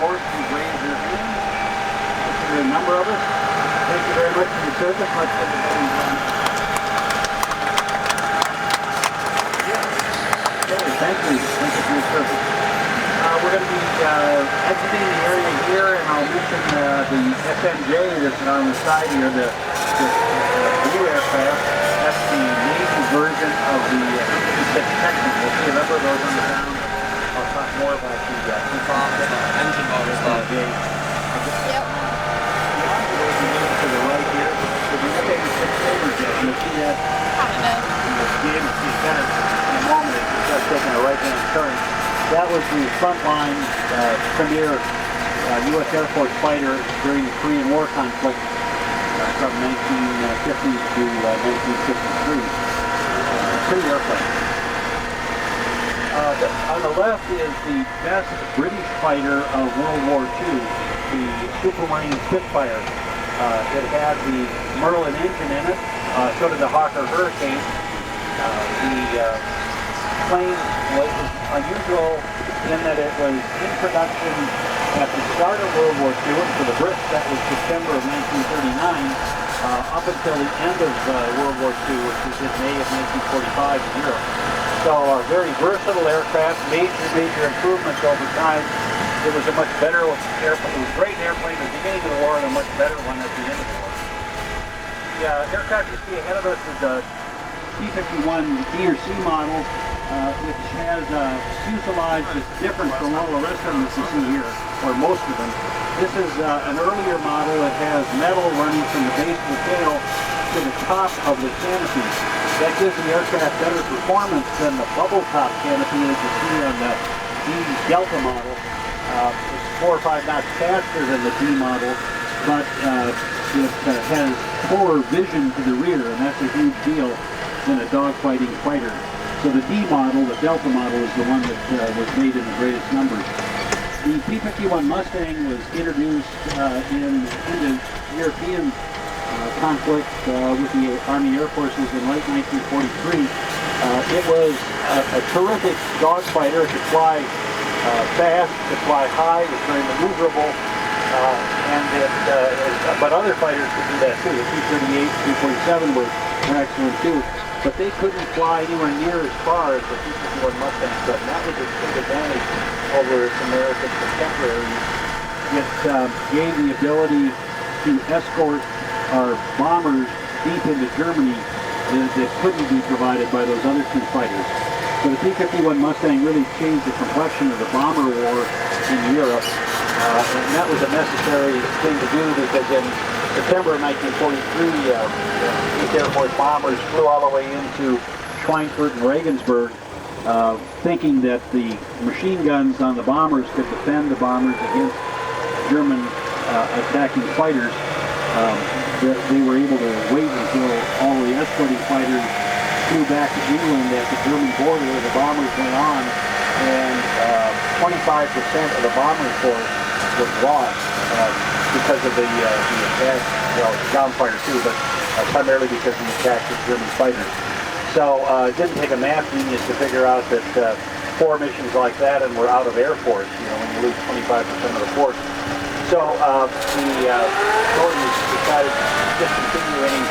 horse who raised their hand. There are a number of us. Thank you very much for your service. Let's get everybody done. Okay, thank you. Thank you for your service. We're going to be exiting the area here, and I'll mention the FMJ that's on the side here, the new aircraft. That's the naval version of the Texan. We'll see a number of those on the ground. I'll talk more about the engine motors. Yep. To the right here. So if you look at your six fingers, you'll see that. Kind of. You'll be able to see kind of in a moment as you start taking a right-hand turn. That was the frontline premier U.S. Air Force fighter during the Korean War conflict from 1950 to 1963. Pretty airplane. On the left is the best British fighter of World War II, the Supermarine Spitfire. It had the Merlin engine in it, so did the Hawker Hurricane. The plane was unusual in that it was in production at the start of World War II, and for the Brits that was September of 1939, up until the end of World War II, which was in May of 1945 in Europe. So a very versatile aircraft, major improvements over time. It was a much better airplane. It was a great airplane at the beginning of the war and a much better one at the end of the war. The aircraft you see ahead of us is a P-51 D or C model, which has a fuselage that's different from all the rest of them that you see here, or most of them. This is an earlier model that has metal running from the base of the tail to the top of the canopy. That gives the aircraft better performance than the bubble top canopy that you see on the D Delta model. It's 4 or 5 knots faster than the D model, but it has poorer vision to the rear, and that's a huge deal in a dogfighting fighter. So the D model, the Delta model, is the one that was made in the greatest numbers. The P-51 Mustang was introduced in the European conflict with the Army Air Forces in late 1943. It was a terrific dogfighter. It could fly fast, it could fly high, it was very maneuverable, but other fighters could do that too. The P-38, P-47 were excellent too, but they couldn't fly anywhere near as far as the P-51 Mustang could, and that was a big advantage over its American contemporaries. It gave the ability to escort our bombers deep into Germany that couldn't be provided by those other two fighters. So the P-51 Mustang really changed the complexion of the bomber war in Europe, and that was a necessary thing to do because in September of 1943, these Air Force bombers flew all the way into Schweinfurt and Regensburg, thinking that the machine guns on the bombers could defend the bombers against German attacking fighters. They were able to wait until all the escorting fighters flew back to England at the German border where the bombers went on, and 25% of the bombing force was lost because of the attack, well, ground fire too, but primarily because of the attacks of German fighters. So it didn't take a math genius to figure out that 4 missions like that and we're out of Air Force, you know, when you lose 25% of the force. So the authorities decided to discontinue any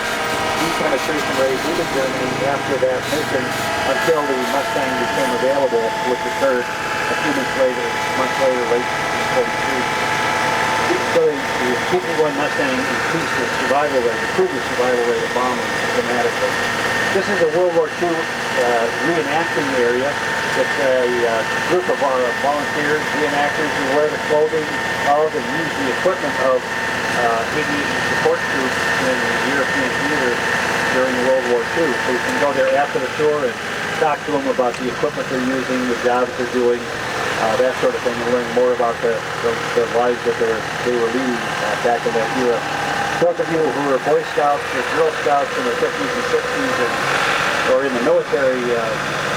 depenetration raids into Germany after that mission until the Mustang became available, which occurred a few months later, late 1943. So the P-51 Mustang increased the survival rate, improved the survival rate of bombers dramatically. This is a World War II reenacting area. It's a group of volunteers, reenactors who wear the clothing of and use the equipment of aviation support troops in the European theater during World War II. So you can go there after the tour and talk to them about the equipment they're using, the jobs they're doing, that sort of thing, and learn more about the lives that they were leading back in that era. Those of you who were Boy Scouts or Girl Scouts in the 50s and 60s or in the military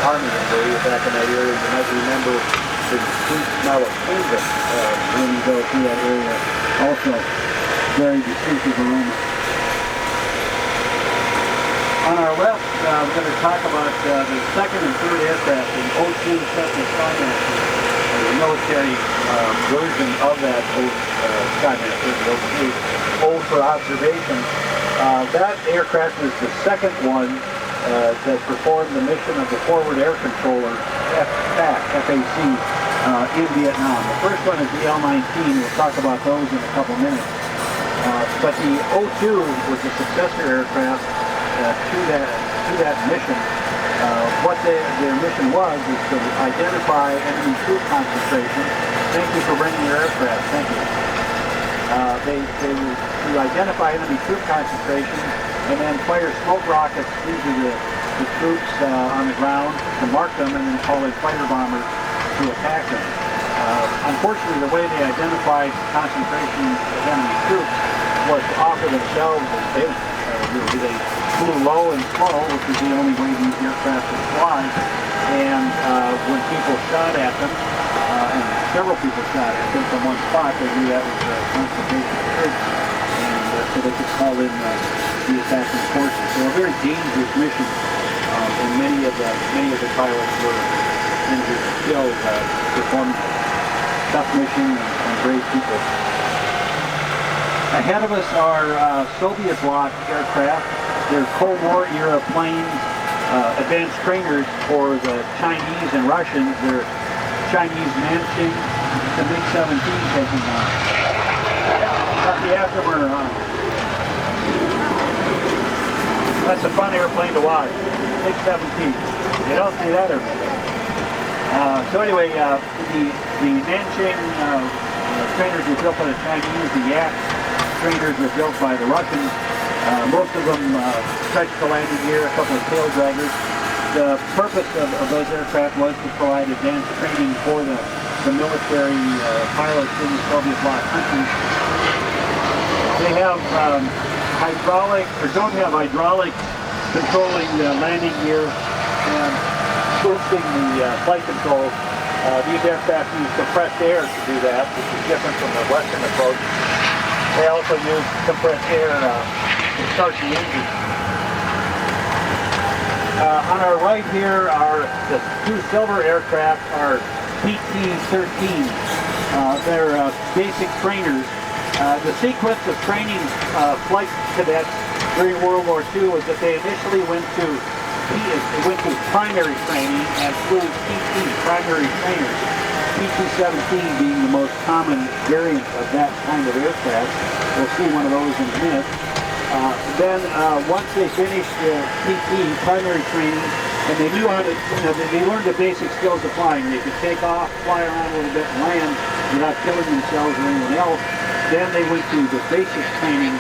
Army days back in that area, you might remember the sweet smell of canvas when you go through that area. Also, very distinctive aroma. On our left, we're going to talk about the second and third aircraft, the O2 Cessna Skymaster, military version of that Skymaster, the old for observation. That aircraft is the second one that performed the mission of the Forward Air Controller, FAC, in Vietnam. The first one is the L-19. We'll talk about those in a couple minutes. But the O2 was the successor aircraft to that mission. What their mission was is to identify enemy troop concentration. Thank you for bringing your aircraft. Thank you. They were to identify enemy troop concentration and then fire smoke rockets into the troops on the ground to mark them and then call in fighter bombers to attack them. Unfortunately, the way they identified concentration of enemy troops was to offer themselves as bait. They flew low and slow, which is the only way these aircraft could fly. And when people shot at them, and several people shot at them from one spot, they knew that was concentration of troops, and so they could call in the attacking forces. So a very dangerous mission, and many of the pilots were injured and killed performing tough mission and brave people. Ahead of us are Soviet bloc aircraft. They're Cold War era planes, advanced trainers for the Chinese and Russians. They're Chinese Manching, the MiG-17 taking on. Got the afterburner on. That's a fun airplane to watch. MiG-17. You don't see that every day. So anyway, the Nanjing trainers were built by the Chinese. The Yak trainers were built by the Russians. Most of them stretched the landing gear, a couple of tail draggers. The purpose of those aircraft was to provide advanced training for the military pilots in the Soviet bloc countries. They have hydraulic, or don't have hydraulic controlling the landing gear and boosting the flight control. These aircraft use compressed air to do that, which is different from the Western approach. They also use compressed air to start the engine. On our right here are the two silver aircraft are PT-13. They're basic trainers. The sequence of training flight cadets during World War II was that they initially went to primary training and flew PT, primary trainers. PT-17 being the most common variant of that kind of aircraft. We'll see one of those in a minute. Then once they finished PT, primary training, and they knew how to, they learned the basic skills of flying. They could take off, fly around a little bit, and land without killing themselves or anyone else. Then they went to the basic training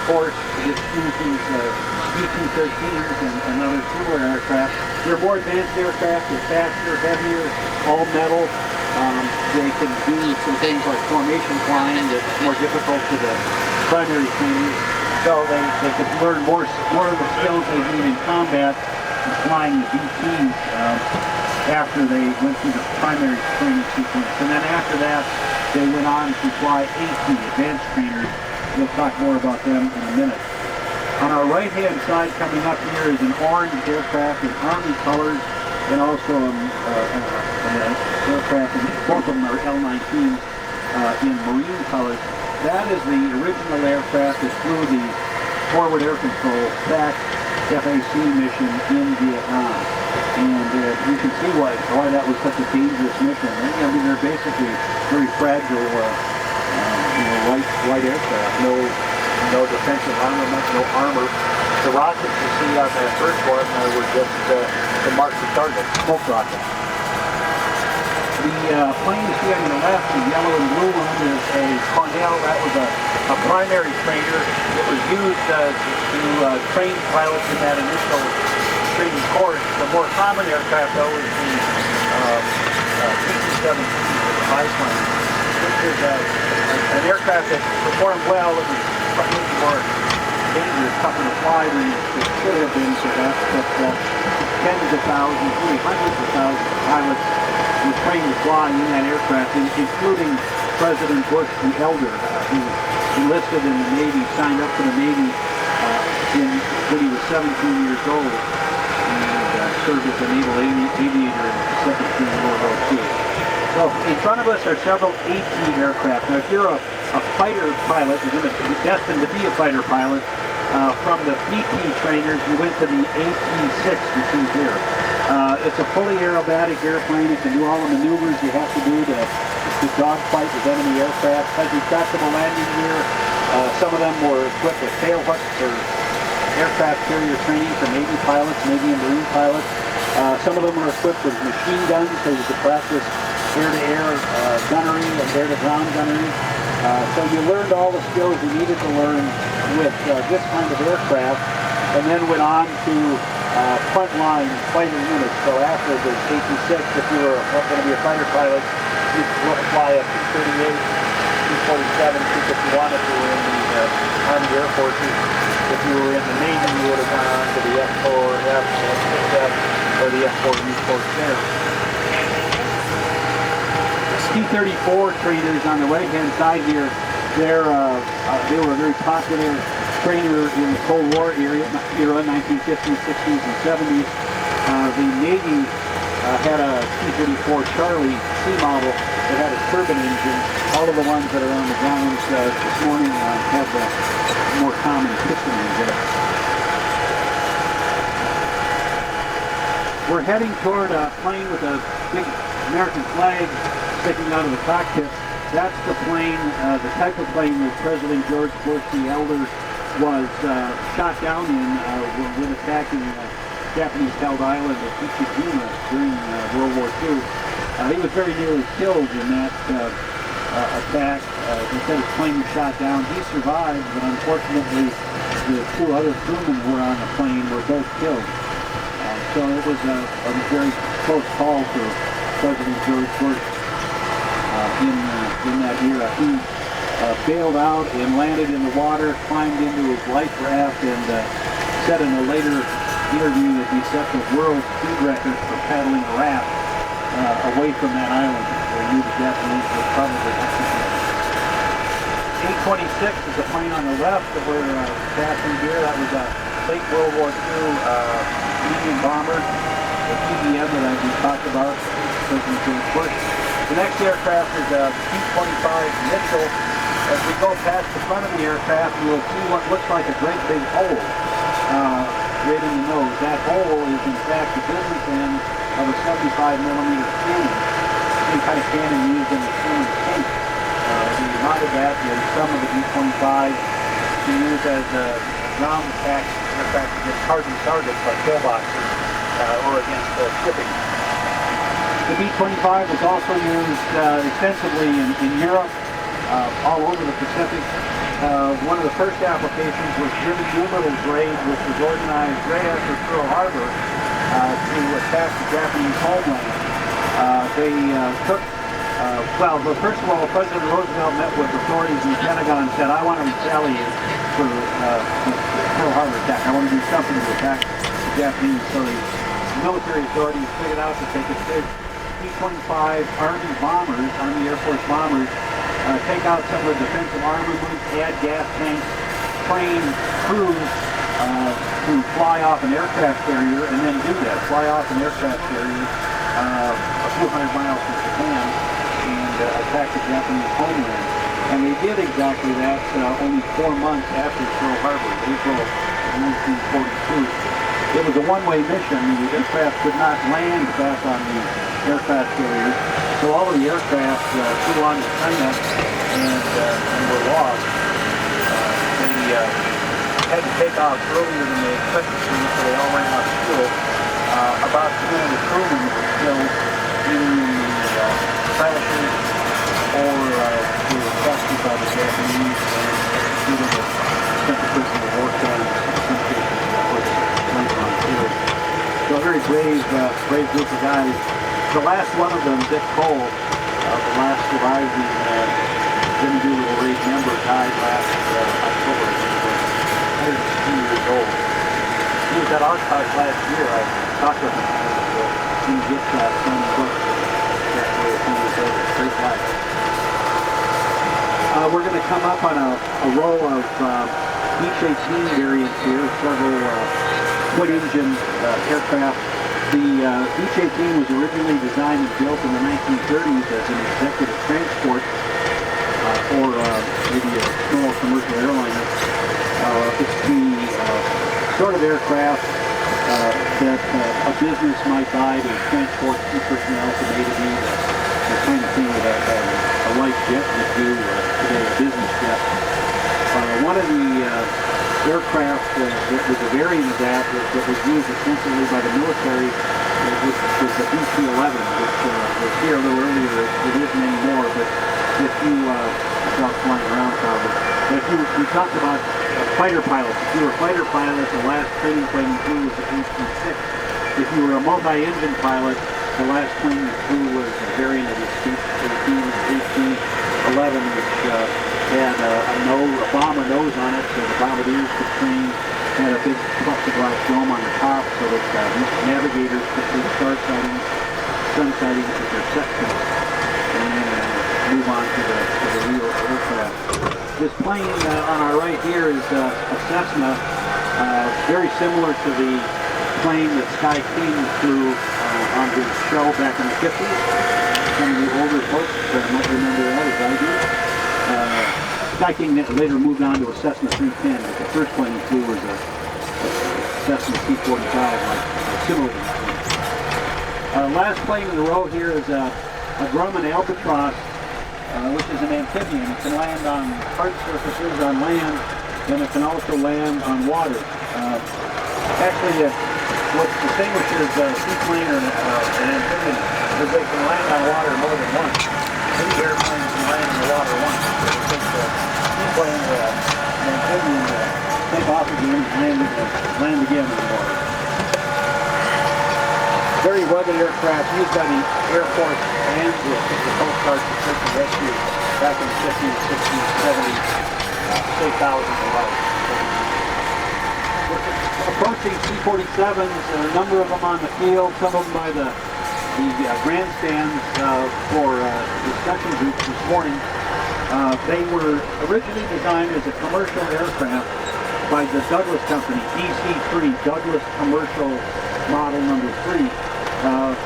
course that uses PT-13s and other similar aircraft. They're more advanced aircraft, they're faster, heavier, all metal. They can do some things like formation flying that's more difficult to the primary training. So they could learn more of the skills they need in combat and flying the BTs after they went through the primary training sequence. And then after that, they went on to fly AT, advanced trainers. We'll talk more about them in a minute. On our right-hand side coming up here is an orange aircraft in Army colors and also an aircraft, both of them are L-19s in Marine colors. That is the original aircraft that flew the Forward Air Control FAC mission in Vietnam. And you can see why that was such a dangerous mission. I mean, they're basically very fragile, white aircraft. No defensive armament, no armor. The rockets you see on that first one were just to mark the target, smoke rockets. The plane you see on your left, the yellow and blue one, is a Cornell. That was a primary trainer. It was used to train pilots in that initial training course. The more common aircraft, though, is the PT-17, the biplane. This is an aircraft that performed well. It was probably more dangerous, tougher to fly than it should have been, perhaps, but tens of thousands, really hundreds of thousands of pilots were trained to fly in that aircraft, including President Bush the Elder, who enlisted in the Navy, signed up for the Navy when he was 17 years old, and served as a naval aviator in the Pacific during World War II. So in front of us are several AT aircraft. Now if you're a fighter pilot, you're destined to be a fighter pilot, from the PT trainers, you went to the AT-6 you see here. It's a fully aerobatic airplane. It can do all the maneuvers you have to do to dogfight with enemy aircraft. Has retractable landing gear. Some of them were equipped with tail hooks or aircraft carrier training for Navy pilots, Navy and Marine pilots. Some of them were equipped with machine guns so you could practice air-to-air gunnery and air-to-ground gunnery. So you learned all the skills you needed to learn with this kind of aircraft, and then went on to frontline fighter units. So after the AT-6, if you were going to be a fighter pilot, you'd fly a P-38, P-47, if you wanted to in the Army Air Forces. If you were in the Navy, you would have gone on to the F-4F, F-6F, or the F-4U-4 T-34 trainers on the right-hand side here. They were a very popular trainer in the Cold War era, 1950s, 60s, and 70s. The Navy had a T-34 Charlie C model that had a turbine engine. All of the ones that are on the grounds this morning have the more common piston engine. We're heading toward a plane with a big American flag sticking out of the cockpit. That's the plane, the type of plane that President George Bush the Elder was shot down in when attacking Japanese-held island of Iwo Jima during World War II. He was very nearly killed in that attack. They said his plane was shot down. He survived, but unfortunately the two other crewmen who were on the plane were both killed. So it was a very close call for President George Bush in that era. He bailed out and landed in the water, climbed into his life raft, and said in a later interview that he set the world speed record for paddling a raft away from that island. They knew the Japanese would probably execute him. 826 is the plane on the left that we're passing here. That was a late World War II medium bomber, the TBM that we talked about, President George Bush. The next aircraft is a P-25 Mitchell. As we go past the front of the aircraft, you'll see what looks like a great big hole right in the nose. That hole is in fact the business end of a 75mm cannon, same kind of cannon used in the Zhiyun tank. We mounted that in some of the B-25s to use as ground attack aircraft against hardened targets like pillboxes or against shipping. The B-25 was also used extensively in Europe, all over the Pacific. One of the first applications was Jimmy Doolittle's raid, which was organized right after Pearl Harbor to attack the Japanese homeland. They took, well, first of all, President Roosevelt met with authorities in the Pentagon and said, I want to retaliate for the Pearl Harbor attack. I want to do something to attack the Japanese. So the military authorities figured out that they could take P-25 Army bombers, Army Air Force bombers, take out some of the defensive armaments, add gas tanks, train crews to fly off an aircraft carrier, and then do that, fly off an aircraft carrier a few hundred miles from Japan and attack the Japanese homeland. And they did exactly that only 4 months after Pearl Harbor, April of 1942. It was a one-way mission. The aircraft could not land back on the aircraft carriers, so all of the aircraft flew on to China and were lost. They had to take off earlier than they expected to, so they all ran out of fuel. About 200 crewmen were killed either in the crashes or they were captured by the Japanese due to the temperature of the wartime. So a very brave group of guys. The last one of them, Dick Cole, the last surviving Jimmy Doolittle raid member, died last October. He was 102 years old. He was at Oshkosh last year. I talked with him. He gets some book that way a few years later. Great guy. We're going to come up on a row of Beech 18 variants here, several twin-engine aircraft. B-18 was originally designed and built in the 1930s as an executive transport for maybe a small commercial airliner. It's the sort of aircraft that a business might buy to transport key personnel from A to B, the kind of thing that a light jet would do today, a business jet. One of the aircraft that was a variant of that was used extensively by the military was the BC-11, which was here a little earlier. It isn't anymore, but if you, without flying around probably, but if we talked about fighter pilots. If you were a fighter pilot, the last training plane you flew was the HC-6. If you were a multi-engine pilot, the last plane you flew was a variant of the HC-11, which had a bomber nose on it, so the bombardiers could train. Had a big plexiglass dome on the top, so that navigators could see star sightings, sun sightings with their sections, and then move on to the real aircraft. This plane on our right here is a Cessna, very similar to the plane that Sky King flew on his show back in the 50s. Some of the older folks might remember that, as I do. Sky King later moved on to a Cessna 310, but the first plane he flew was a Cessna C-45, like Civillian. Last plane in the row here is a Grumman Albatross, which is an amphibian. It can land on hard surfaces on land, and it can also land on water. Actually, what distinguishes a seaplane or an amphibian is they can land on water more than once. Many airplanes can land on the water once. It takes a seaplane or an amphibian to take off again and land again in the water. Very rugged aircraft used by the Air Force and the Coast Guard for search and rescue back in the 50s, 60s, 70s, say thousands of lives. Approaching C-47s, a number of them on the field, some of them by the grandstands for discussion groups this morning. They were originally designed as a commercial aircraft by the Douglas Company, DC-3, Douglas Commercial Model Number 3.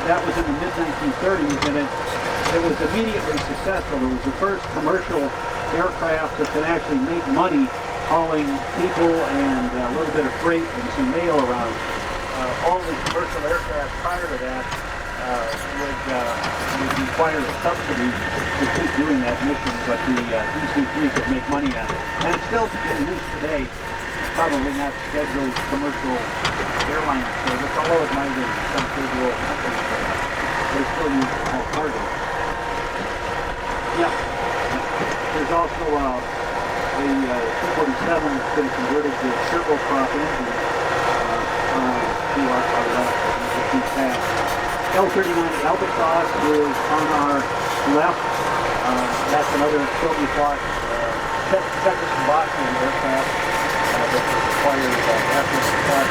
That was in the mid-1930s, and it was immediately successful. It was the first commercial aircraft that could actually make money hauling people and a little bit of freight and some mail around. All the commercial aircraft prior to that would require a subsidy to keep doing that mission, but the DC-3 could make money on it. And it's still in use today. Probably not scheduled commercial airline service, although it might have some federal companies, but it's still used for all cargo. Yeah. There's also the C-47 has been converted to turboprop engine to our left, the two-pass. L-39 Albatross is on our left. That's another Soviet-bought Czechoslovakian aircraft that requires after-supply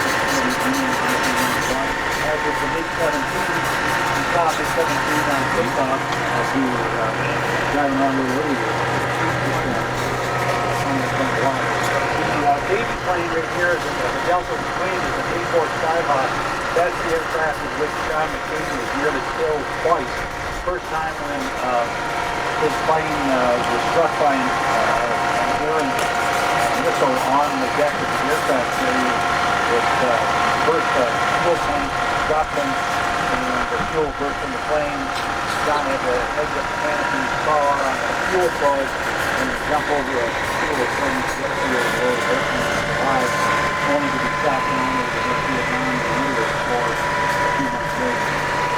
as with the MiG-17, we saw MiG-17 on takeoff as we were driving on a little earlier. The Navy plane right here is the Delta plane is an A-4 Skyhawk. That's the aircraft in which John McCain was nearly killed twice. First time when his plane was struck by an air missile on the deck of the aircraft carrier. It burst a fuel tank, dropped him, and the fuel burst in the plane. John had to exit the canopy car on a fuel plug and jump over a fuel plane to get to the airplane and survive, only to be shot down over the Vietnam and later for a few months later.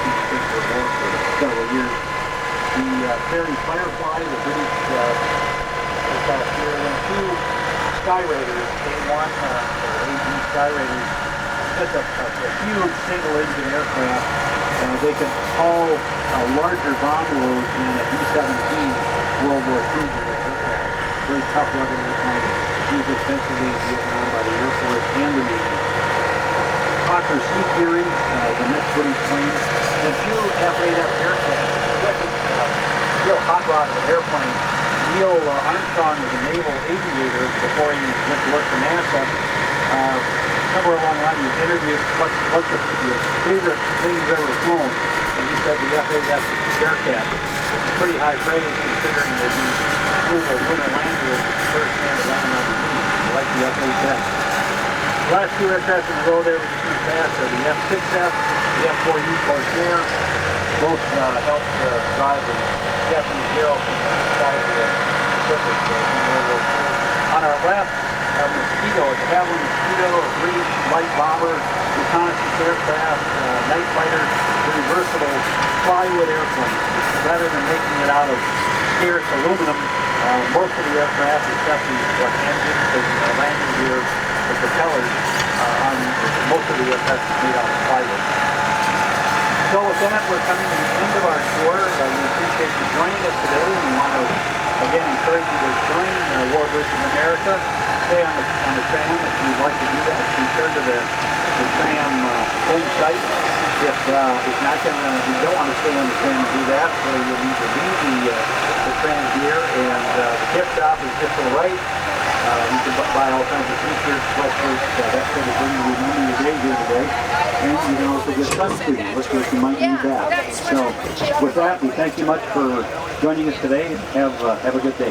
He stayed for war for several years. The Fairey Firefly, the British aircraft here, and two Sky Raiders, A1 or AG Sky Raiders, just a huge single-engine aircraft. They could haul a larger bomb load than a B-17 World War II aircraft. Very tough, rugged aircraft, used extensively in Vietnam by the Air Force and the Navy. Hawker Sea Fury, the next British plane, and two F-8F aircraft. Real hot rod of an airplane. Neil Armstrong was a naval aviator before he went to work for NASA. somewhere along the line, he was interviewed what's your favorite thing you've ever flown, and he said the FAS Bearcat. It's pretty high praise considering that he flew a lunar lander as the first man to land on the moon, like the FAS. The last two aircraft in a row there we just went past are the F6F, the F4U Corsair. Both helped drive the Japanese Hero from South to the Pacific in World War II. On our left, Mosquito, a Cavalry Mosquito, a British light bomber, reconnaissance aircraft, night fighter, very versatile plywood airplane. Rather than making it out of scarce aluminum, most of the aircraft, except the engines and landing gear, the propellers, on most of the aircraft is made out of plywood. So with that, we're coming to the end of our tour. We appreciate you joining us today. We want to, again, encourage you to join WARBIRDS in America. Stay on the TRAM if you'd like to do that. Return to the TRAM home site. If not, you don't want to stay on the TRAM and do that, so you'll need to leave the TRAM here. And the gift shop is just to the right. You can buy all kinds of t-shirts, sweatshirts, that sort of thing. We remember your day here today. And you can also get sunscreen. Looks like you might need that. So with that, we thank you much for joining us today. Have a good day.